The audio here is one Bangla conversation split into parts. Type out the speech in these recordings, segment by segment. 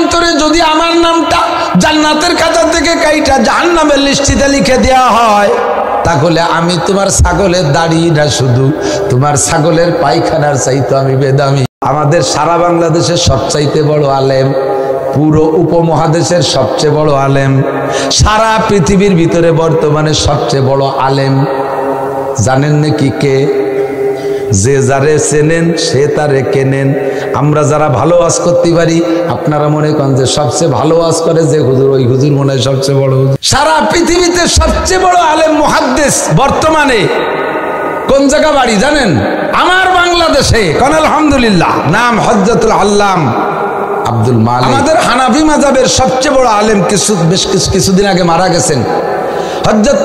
পক্ষান্তরে যদি আমার নামটা জান্নাতের খাতা থেকে কাইটা জাহান্নামের লিস্টিতে লিখে দেওয়া হয়, তাহলে আমি তোমার ছাগলের দাড়ি না, শুধু তোমার ছাগলের পায়খানার চাইতে আমি বেদামি। আমাদের সারা বাংলাদেশের সবচাইতে বড় আলেম, পুরো উপমহাদেশের সবচেয়ে বড় আলেম, সারা পৃথিবীর ভিতরে বর্তমানে সবচেয়ে বড় আলেম জানেন নাকি কে? যে যারে চেনেন সে তারে কেনেন। আমরা যারা ভালো ওয়াজ করতে পারি, আপনারা মনে করেন যে সবচেয়ে ভালো ওয়াজ করে যে হুজুর, ওই হুজুর মনে হয় সবচেয়ে বড় হুজুর। সারা পৃথিবীতে সবচেয়ে বড় আলেম মুহাদ্দিস বর্তমানে কোন জায়গা বাড়ি জানেন? আমার বাংলাদেশে। কোন আলহামদুলিল্লাহ। নাম হযরতুল আল্লাম আব্দুল মালিক। আমাদের হানাফি মাযহাবের সবচেয়ে বড় আলেম, কিছুদিন আগে মারা গেছেন, হযরত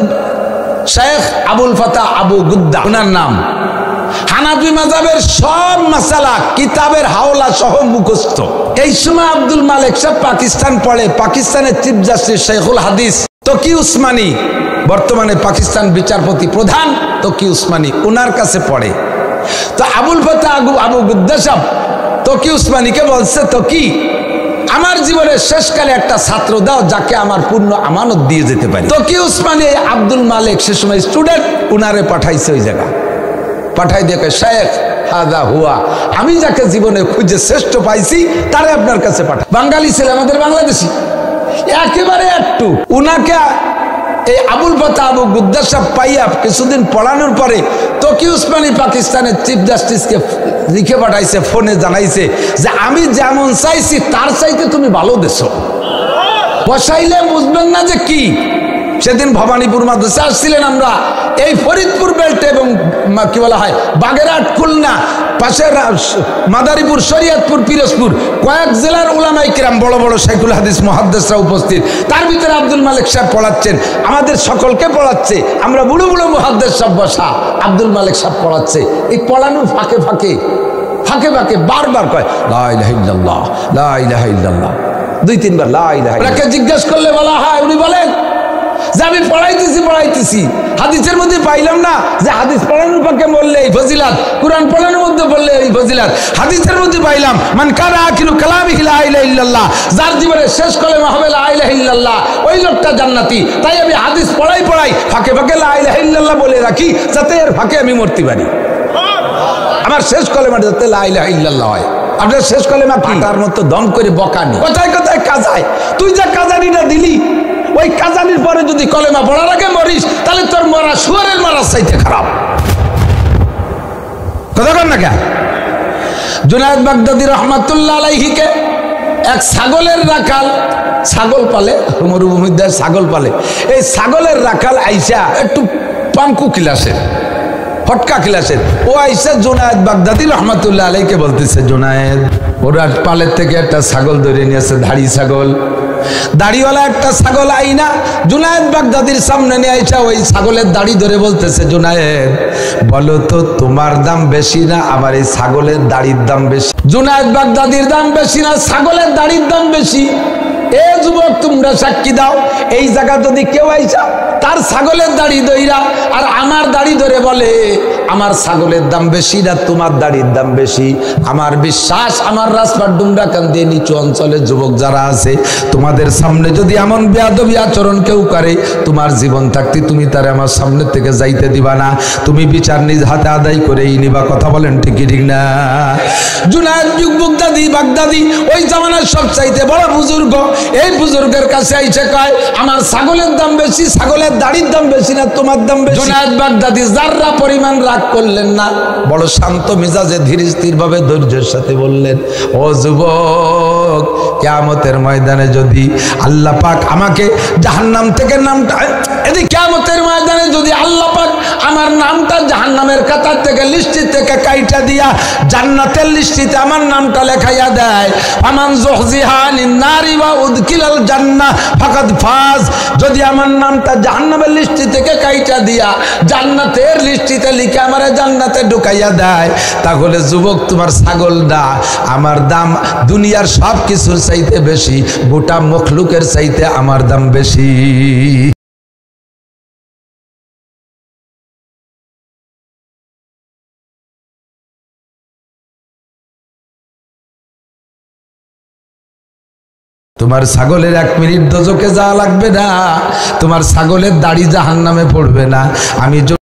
শেখ আবুল ফাতা আবু গুদ্দা ওনার নাম। হানাফি মাযহাবের সব মাসালা কিতাবের হাওলা সহ মুখস্থ। এই সময় আব্দুল মালিক সাহেব পাকিস্তান পড়ে। পাকিস্তানের চিফ জাস্টিস শেখুল হাদিস তকি উসমানী, বর্তমানে পাকিস্তান বিচারপতি প্রধান তকি উসমানী, ওনার কাছে পড়ে। তো আবুল ফাতা আবু গুদ্দা সাহেব তকি উসমানীকে বলছে, তকি আমার জীবনের শেষকালে একটা ছাত্র দাও যাকে আমার পূর্ণ আমানত দিয়ে যেতে পারি। তকি উসমানী আব্দুল মালিক সে সময় স্টুডেন্ট, উনারে পাঠাইছে ওই জায়গা। পাঠাই দেখে, শেখ হাদা হুয়া, আমি যাকে জীবনে খুঁজে শ্রেষ্ঠ পাইছি তারে আপনার কাছে পাঠা। বাঙালি ছেলে, আমাদের বাংলাদেশি একেবারে একটু। উনাকে এই আবুল ফাতা আবু গুদ্দা সাহেব পাইয়া কিছুদিন পড়ানোর পরে তকি উসমানী পাকিস্তানের চিফ জাস্টিসকে লিখে পাঠাইছে, ফোনে জানাইছে যে আমি যেমন চাইছি তার চাইতে তুমি ভালো দেছো। বসাইলে বুঝবেন না যে কি। সেদিন ভবানীপুর মাদ্রাসা আসছিলেন আমরা, এই ফরিদপুর বেল্ট এবং কি বলা হয় বাগেরহাট, খুলনা, পাশে মাদারীপুর, শরীয়তপুর, পিরোজপুর, কয়েক জেলার উলামায়ে কিরাম বড় বড় শাইখুল হাদিস মুহাদ্দিসরা উপস্থিত। তার ভিতরে আব্দুল মালিক সাহেব পড়াচ্ছেন, আমাদের সকলকে পড়াচ্ছে। আমরা বুড়ো বুড়ো মুহাদ্দিস সব বসা, আব্দুল মালিক সাহেব পড়াচ্ছে। এই পড়ানোর ফাঁকে ফাঁকে বারবার কয় লা ইলাহা ইল্লাল্লাহ, লা ইলাহা ইল্লাল্লাহ, 2-3 বার লা ইলাহা ইল্লাল্লাহ। জিজ্ঞেস করলে বলা হয়, উনি বলেন যে আমি পড়াইতেছি, হাদিসের মধ্যে পাইলাম না যে হাদিস পড়ানোর পক্ষে বললে এই ফজিলাত, কোরআন পড়ানোর মধ্যে বললে এই ফজিলাত। হাদিসের মধ্যে পাইলাম মান কানা আখিরু কালামিহি লা ইলাহা ইল্লাল্লাহ, যার জীবনের শেষ কলেমা হবে লা ইলাহা ইল্লাল্লাহ, ওই লোকটা জান্নাতি। তাই আমি হাদিস পড়াই ফাঁকে ফাঁকে লা ইলাহা ইল্লাল্লাহ বলে রাখি, যাতে এর ফাঁকে আমি মরতে পারি। আমার শেষ কলেমা যাতে লা ইলাহা ইল্লাল্লাহ হয়। আপনার শেষ কলেমা কি? তার মতো দম করে বকানি, কোথায় কোথায় কাজায়। তুই যা কাজানিটা দিলি, ওই কাজানির পরে যদি কলেমা পড়ার আগে মরিস, তাহলে তোর মরা শুয়ারের মারার চাইতে খারাপ। কথা বল না কেন? জুনায়েদ বাগদাদী রহমাতুল্লাহ আলাইহিকে এক ছাগলের রাখাল, ছাগল পালে, মরুভূমিতে ছাগল পালে, এই ছাগলের রাখাল আইসা একটু পাঙ্কু ক্লাসের, ফটকা ক্লাসের, ও আইসা জুনায়েদ বাগদাদী রহমাতুল্লাহ আলাইহিকে বলতেছে, জুনায়েদ, ওরা পালের থেকে একটা ছাগল ধরে নিয়েছে, ধাড়ি ছাগল, দাড়িওয়ালা একটা ছাগল আইনা জুনায়েদ বাগদাদীর সামনে নিয়ে আইসা ওই ছাগলের দাড়ি ধরে বলতেছে, জুনায়েদ বলো তো তোমার দাম বেশি না আমার এই ছাগলের দাড়ির দাম বেশি? জুনায়েদ বাগদাদীর দাম বেশি না ছাগলের দাড়ির দাম বেশি? এ যুবক, তোমরা সাক্ষী দাও। এই জায়গা যদি কেউ আইসা তার ছাগলের দাড়ি ধইরা আর আমার দাড়ি ধরে বলে আমার ছাগলের দাম বেশি না তোমার দাড়ির দাম বেশি, আমার বিশ্বাস আমার রাজপাট ডুমরাকান্দি নিচু অঞ্চলের যুবক যারা আছে, তোমাদের সামনে যদি এমন বেয়াদবি আচরণ কেউ করে, তোমার জীবন থাকতে তুমি তারে আমার সামনে থেকে যাইতে দিবা না, তুমি বিচার নিজ হাতে আদায় করেই নিবা। কথা বলেন ঠিক না? জুনায়েদ বাগদাদী ওই জামানার সবচাইতে বড় বুজুর্গ, এই বুজুর্গের কাছে আইসে কয় আমার ছাগলের দাম বেশি, ছাগলের দাড়ির দাম বেশি না তোমার দাম বেশি? জুনায়েদ বাগদাদী যাররা পরিমাণ রাগ করলেন না, বড় শান্ত মেজাজে ধীর স্থির ভাবে ধৈর্যের সাথে বললেন, ও যুবক, কিয়ামতের ময়দানে যদি আল্লাহ পাক আমাকে জাহান্নাম থেকে নামটা, এদিকে কিয়ামতের ময়দানে যদি আল্লাহ পাক আমার নামটা জাহান্নামের কাতার থেকে লিস্টি থেকে কাইটা দিয়া জান্নাতের লিস্টিতে আমার নামটা লেখাইয়া দেয়, আমান যুহজিহা আনিন নারি ওয়া উদখিলাল জান্নাহ ফাকাদ ফাজ, যদি আমার নামটা জাহান্নামের লিস্টি থেকে কাইটা দিয়া জান্নাতের লিস্টিতে লিখে আমারে জান্নাতে ঢুকাইয়া দেয়, তাহলে যুবক তোমার ছাগল না, আমার দাম দুনিয়ার সব কিছুর চাইতে বেশি, গোটা মখলুকের চাইতে আমার দাম বেশি। তোমার ছাগলের 1 মিনিট দোজখে যাওয়া লাগবে না, তোমার ছাগলের দাড়ি জাহান্নামে পড়বে না। আমি